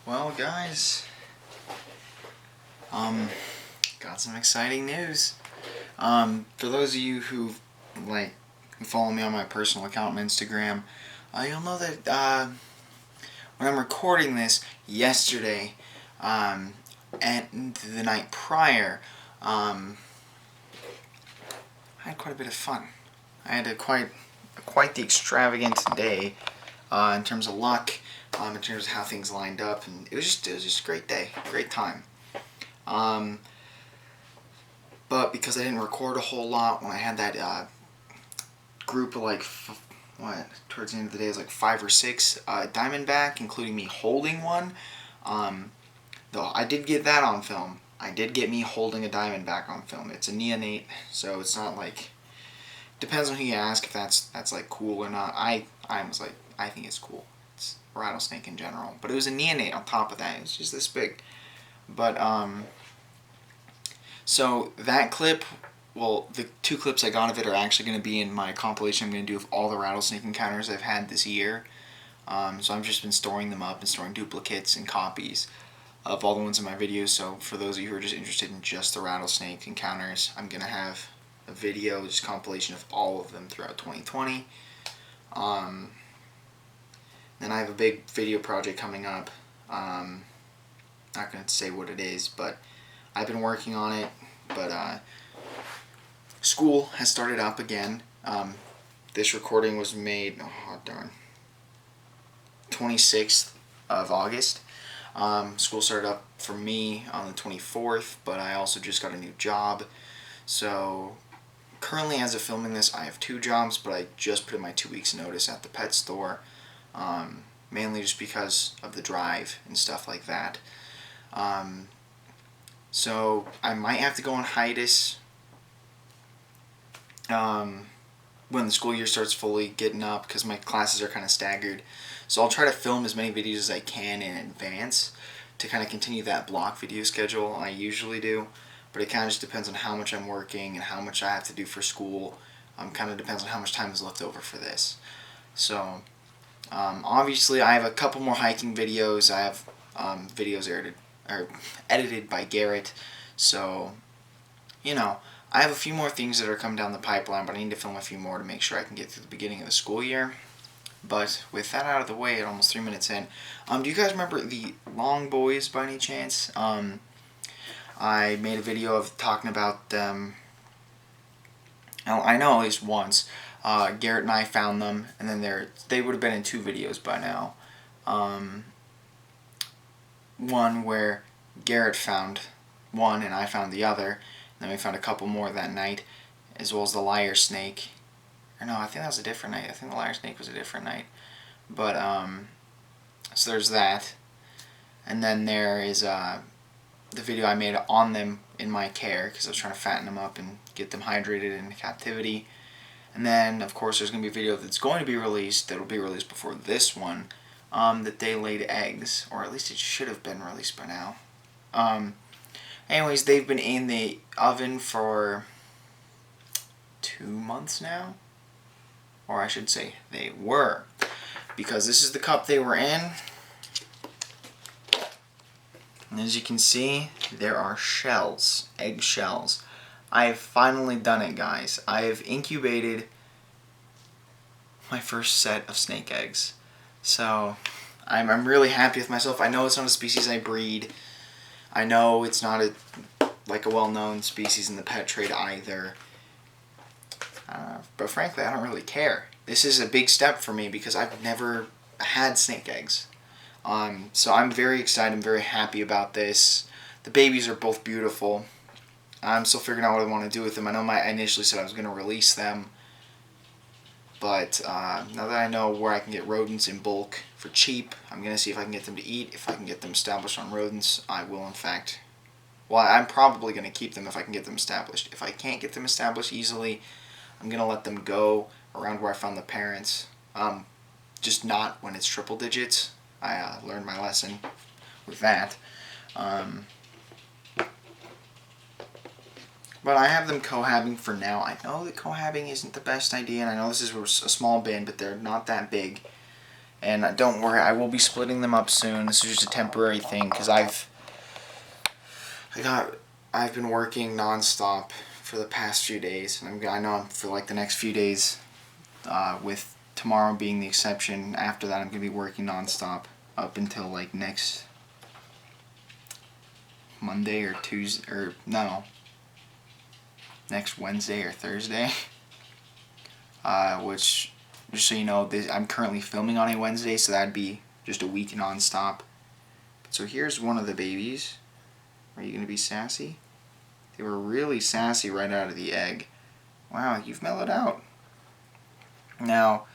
Well, guys, got some exciting news. For those of you who follow me on my personal account on Instagram, you'll know that when I'm recording this yesterday, and the night prior, I had quite a bit of fun. I had quite the extravagant day in terms of luck, in terms of how things lined up, and it was just a great day, great time. But because I didn't record a whole lot when I had that group of towards the end of the day, it was like 5 or 6 Diamondback, including me holding one. Though I did get that on film. I did get me holding a Diamondback on film. It's a neonate, so it's not like, depends on who you ask if that's like cool or not. I was like, I think it's cool. It's a rattlesnake in general, but it was a neonate on top of that. It was just this big. But so that clip, well, the 2 clips I got of it are actually going to be in my compilation I'm going to do of all the rattlesnake encounters I've had this year. So I've just been storing them up and storing duplicates and copies of all the ones in my videos. So for those of you who are just interested in just the rattlesnake encounters, I'm going to have a video, just compilation of all of them throughout 2020. Then I have a big video project coming up. Not going to say what it is, but I've been working on it. But school has started up again. This recording was made, 26th of August. School started up for me on the 24th, but I also just got a new job. So currently, as of filming this, I have 2 jobs, but I just put in my 2 weeks notice at the pet store, mainly just because of the drive and stuff like that. So I might have to go on hiatus when the school year starts fully getting up, because my classes are kind of staggered. So I'll try to film as many videos as I can in advance to kind of continue that block video schedule I usually do. But it kind of just depends on how much I'm working and how much I have to do for school. Kind of depends on how much time is left over for this. So obviously I have a couple more hiking videos. I have videos edited by Garrett. So, I have a few more things that are coming down the pipeline, but I need to film a few more to make sure I can get through the beginning of the school year. But with that out of the way, at almost 3 minutes in, do you guys remember the Long Boys by any chance? I made a video of talking about them. I know at least once. Garrett and I found them, and then they would have been in 2 videos by now. One where Garrett found one and I found the other. And then we found a couple more that night, as well as the lyre snake. Or no, I think that was a different night. I think the lyre snake was a different night. But, so there's that. And then there is the video I made on them in my care, because I was trying to fatten them up and get them hydrated in captivity. And then, of course, there's going to be a video that's going to be released, that will be released before this one, that they laid eggs, or at least it should have been released by now. Anyways, they've been in the oven for 2 months now, or I should say they were, because this is the cup they were in, and as you can see, there are shells, egg shells. I have finally done it, guys. I have incubated my first set of snake eggs. So I'm really happy with myself. I know it's not a species I breed. I know it's not a well-known species in the pet trade either. But frankly, I don't really care. This is a big step for me because I've never had snake eggs. So I'm very excited. I'm very happy about this. The babies are both beautiful. I'm still figuring out what I want to do with them. I know I initially said I was going to release them. But now that I know where I can get rodents in bulk for cheap, I'm going to see if I can get them to eat. If I can get them established on rodents, I will in fact. Well, I'm probably going to keep them if I can get them established. If I can't get them established easily, I'm going to let them go around where I found the parents. Just not when it's triple digits. I learned my lesson with that. But I have them cohabbing for now. I know that cohabbing isn't the best idea, and I know this is a small bin, but they're not that big. And don't worry, I will be splitting them up soon. This is just a temporary thing because I've been working nonstop for the past few days, and I know for like the next few days, with tomorrow being the exception. After that, I'm gonna be working nonstop up until like next Monday or Tuesday, or no, next Wednesday or Thursday. Which, just so you know, I'm currently filming on a Wednesday, so that'd be just a week nonstop. So here's one of the babies. Are you gonna be sassy? They were really sassy right out of the egg. Wow, you've mellowed out. Now,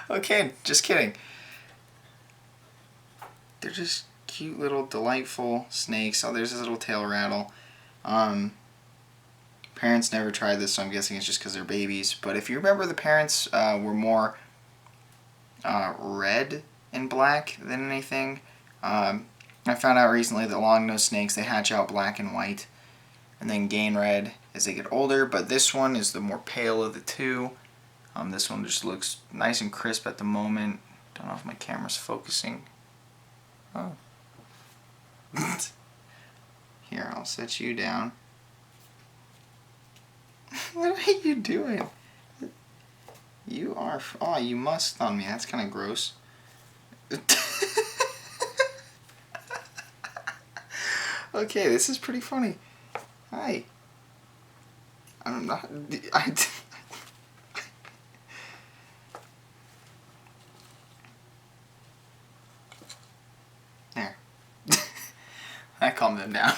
okay, just kidding. They're just cute little delightful snakes. Oh, there's this little tail rattle. Parents never tried this, so I'm guessing it's just because they're babies. But if you remember, the parents were more red and black than anything. I found out recently that long-nosed snakes, they hatch out black and white and then gain red as they get older, but this one is the more pale of the two. This one just looks nice and crisp at the moment. Don't know if my camera's focusing. Oh. Here, I'll set you down. What are you doing? You are... Oh, you must on me. That's kind of gross. Okay, this is pretty funny. Hi. I'm not... There. I calmed him down.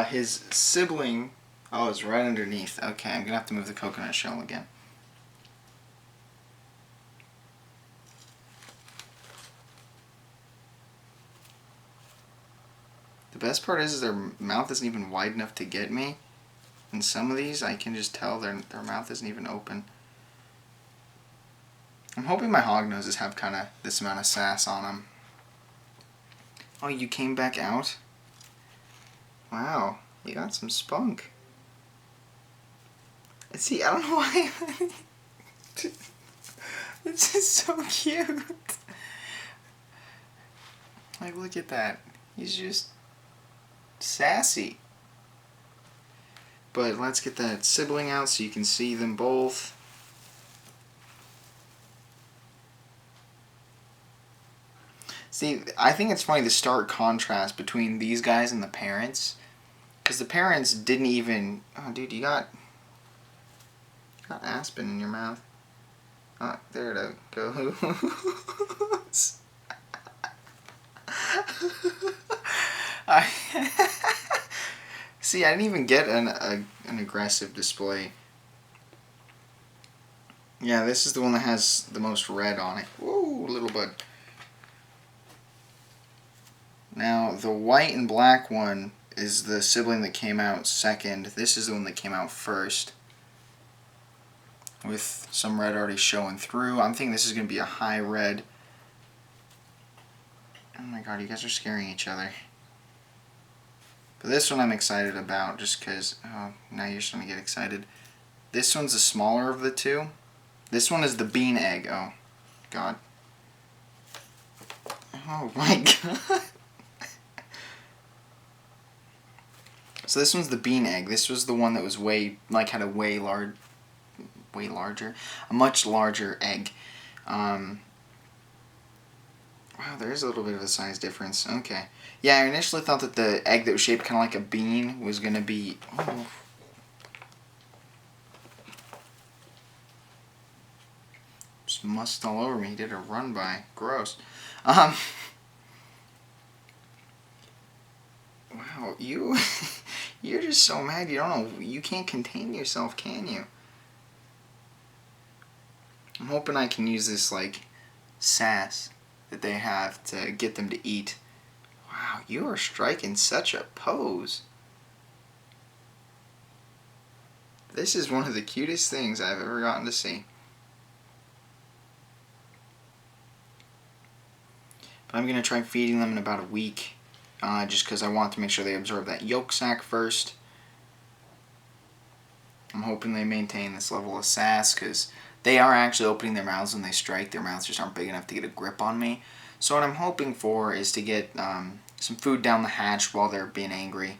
His sibling... Oh, it's right underneath. Okay, I'm gonna have to move the coconut shell again. The best part is their mouth isn't even wide enough to get me. And some of these, I can just tell their mouth isn't even open. I'm hoping my hognoses have kind of this amount of sass on them. Oh, you came back out? Wow, you got some spunk. See, I don't know why. This is so cute. Like, look at that. He's just sassy. But let's get that sibling out so you can see them both. See, I think it's funny the stark contrast between these guys and the parents. Because the parents didn't even... Oh, dude, you got aspen in your mouth. Oh, there it goes. See, I didn't even get an aggressive display. Yeah, this is the one that has the most red on it. Whoa, little bud. Now, the white and black one is the sibling that came out second. This is the one that came out first, with some red already showing through. I'm thinking this is going to be a high red. Oh my god, you guys are scaring each other. But this one I'm excited about just because... Oh, now you're starting to get excited. This one's the smaller of the two. This one is the bean egg. Oh, god. Oh my god. So this one's the bean egg. This was the one that was had a a much larger egg. Wow, there's a little bit of a size difference. Okay. Yeah, I initially thought that the egg that was shaped kind of like a bean was going to be... Oh. Just mussed all over me. He did a run by. Gross. Wow, you're just so mad. You don't know. You can't contain yourself, can you? I'm hoping I can use this, like, sass that they have to get them to eat. Wow, you are striking such a pose. This is one of the cutest things I've ever gotten to see. But I'm going to try feeding them in about a week, just because I want to make sure they absorb that yolk sac first. I'm hoping they maintain this level of sass, because they are actually opening their mouths when they strike. Their mouths just aren't big enough to get a grip on me. So what I'm hoping for is to get some food down the hatch while they're being angry.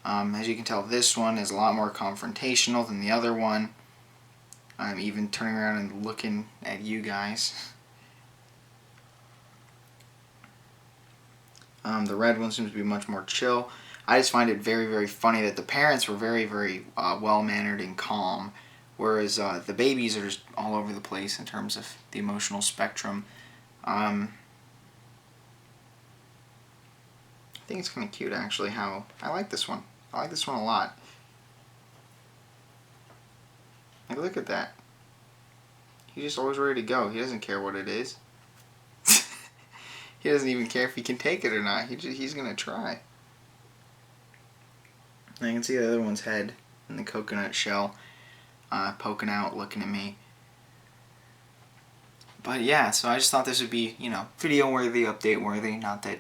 As you can tell, this one is a lot more confrontational than the other one. I'm even turning around and looking at you guys. The red one seems to be much more chill. I just find it very, very funny that the parents were very, very well-mannered and calm, whereas the babies are just all over the place in terms of the emotional spectrum. I think it's kind of cute, actually, how I like this one. I like this one a lot. Like, look at that. He's just always ready to go. He doesn't care what it is. He doesn't even care if he can take it or not. He's going to try. And I can see the other one's head in the coconut shell poking out, looking at me. But yeah, so I just thought this would be, video worthy, update worthy. Not that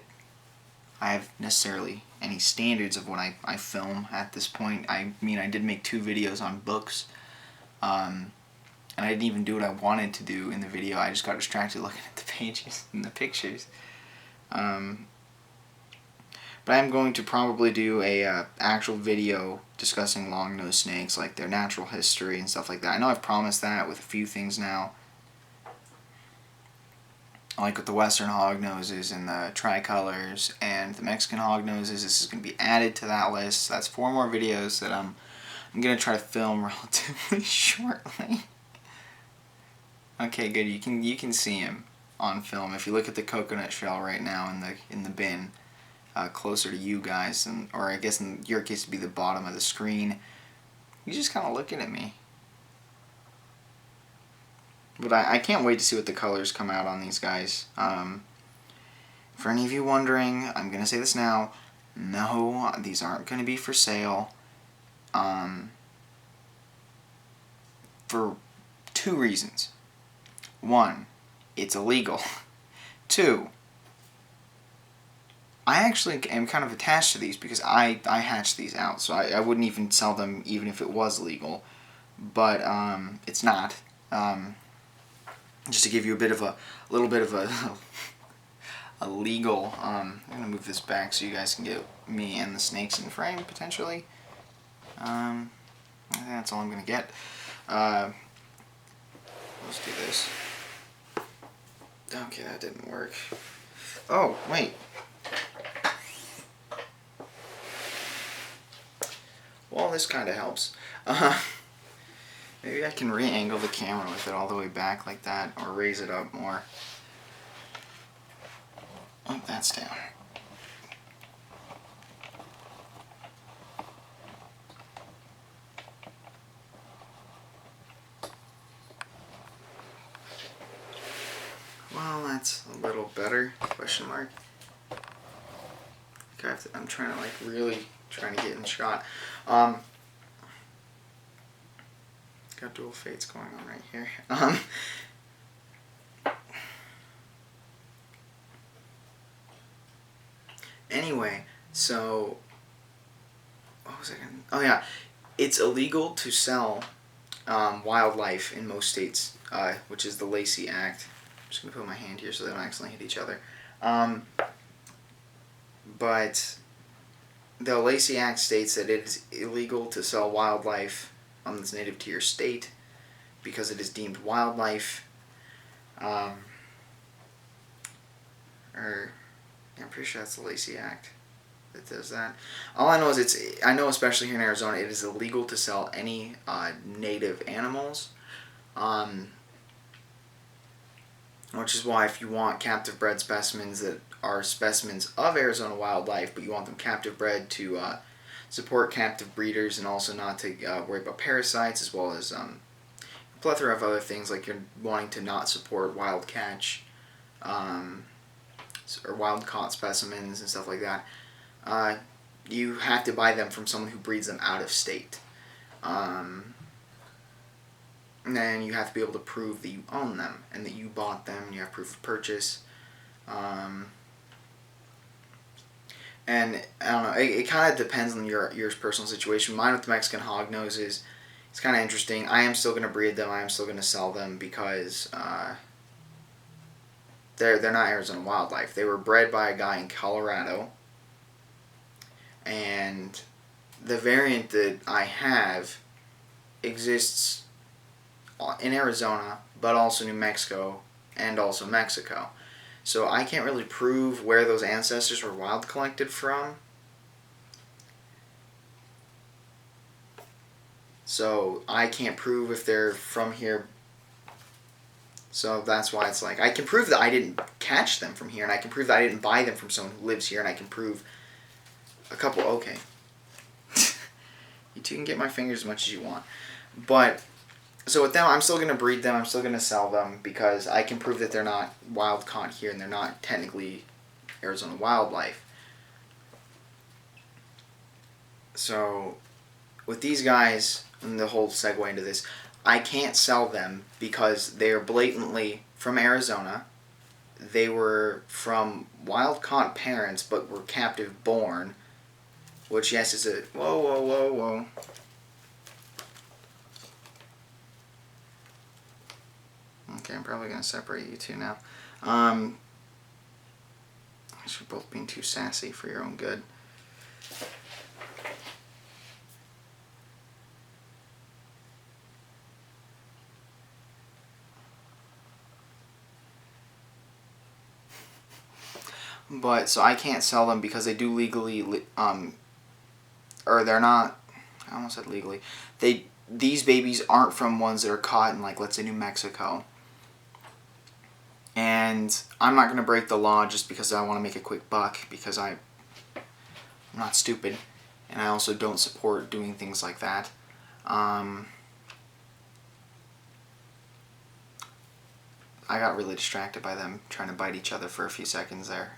I have necessarily any standards of what I film at this point. I mean, I did make 2 videos on books. And I didn't even do what I wanted to do in the video. I just got distracted looking at the pages and the pictures. But I'm going to probably do a actual video discussing long-nosed snakes, like their natural history and stuff like that. I know I've promised that with a few things now. Like with the western hognoses and the tricolors and the Mexican hognoses, this is going to be added to that list. So that's 4 more videos that I'm going to try to film relatively shortly. Okay, good. You can see him on film. If you look at the coconut shell right now in the bin, closer to you guys, or I guess in your case it'd be the bottom of the screen, he's just kind of looking at me. But I can't wait to see what the colors come out on these guys. For any of you wondering, I'm going to say this now, no, these aren't going to be for sale. For 2 reasons. 1, it's illegal. 2, I actually am kind of attached to these because I hatched these out, so I wouldn't even sell them even if it was legal. But it's not. Just to give you a little bit of a legal. I'm gonna move this back so you guys can get me and the snakes in frame potentially. I think that's all I'm gonna get. Let's do this. Okay, that didn't work. Oh, wait. Well, this kind of helps. Maybe I can re-angle the camera with it all the way back like that, or raise it up more. Oh, that's down. Well, that's a little better, question mark. I'm trying to really trying to get in shot. Got dual fates going on right here. Anyway, so what was I gonna? Oh yeah, it's illegal to sell wildlife in most states, which is the Lacey Act. I'm just gonna put my hand here so they don't accidentally hit each other. But the Lacey Act states that it is illegal to sell wildlife that's native to your state because it is deemed wildlife. I'm pretty sure that's the Lacey Act that does that. All I know is I know especially here in Arizona, it is illegal to sell any native animals. Which is why if you want captive bred specimens that are specimens of Arizona wildlife, but you want them captive bred to support captive breeders and also not to worry about parasites, as well as a plethora of other things, like you're wanting to not support wild catch or wild caught specimens and stuff like that, you have to buy them from someone who breeds them out of state. And then you have to be able to prove that you own them and that you bought them and you have proof of purchase. And I don't know, it kind of depends on your personal situation. Mine with the Mexican hognoses it's kind of interesting. I am still going to breed them. I am still going to sell them because they're not Arizona Wildlife. They were bred by a guy in Colorado, and the variant that I have exists in Arizona, but also New Mexico and also Mexico. So I can't really prove where those ancestors were wild collected from. So I can't prove if they're from here. So that's why it's like, I can prove that I didn't catch them from here, and I can prove that I didn't buy them from someone who lives here, and I can prove a couple, okay. You two can get my fingers as much as you want. But, so with them, I'm still going to breed them, I'm still going to sell them, because I can prove that they're not wild caught here, and they're not technically Arizona Wildlife. So, with these guys, and the whole segue into this, I can't sell them because they are blatantly from Arizona. They were from wild-caught parents but were captive-born, which, yes, is a... Whoa, whoa, whoa, whoa. Okay, I'm probably going to separate you two now. I should both being too sassy for your own good. But, so I can't sell them because they do legally, or they're not, I almost said legally, these babies aren't from ones that are caught in, like, let's say New Mexico. And I'm not going to break the law just because I want to make a quick buck, because I'm not stupid, and I also don't support doing things like that. I got really distracted by them trying to bite each other for a few seconds there.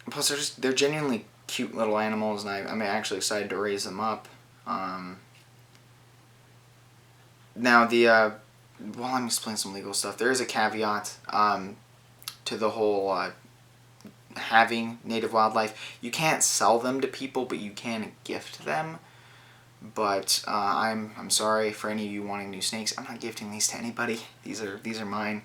Plus, they're genuinely cute little animals, and I'm actually excited to raise them up. Now, well, I'm explaining some legal stuff. There is a caveat to the whole having native wildlife. You can't sell them to people, but you can gift them. But I'm sorry for any of you wanting new snakes. I'm not gifting these to anybody. These are mine.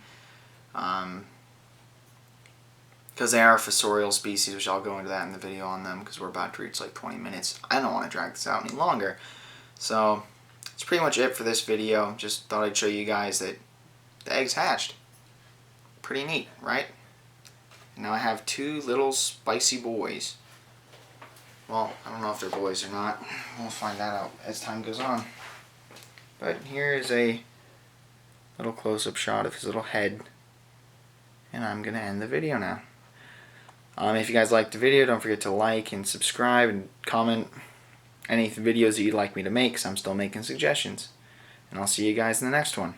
Because they are a fossorial species, which I'll go into that in the video on them, because we're about to reach like 20 minutes. I don't want to drag this out any longer. So that's pretty much it for this video. Just thought I'd show you guys that the eggs hatched. Pretty neat, right? Now I have two little spicy boys. Well, I don't know if they're boys or not. We'll find that out as time goes on. But here is a little close-up shot of his little head. And I'm going to end the video now. If you guys liked the video, don't forget to like and subscribe and comment any videos that you'd like me to make, because I'm still making suggestions. And I'll see you guys in the next one.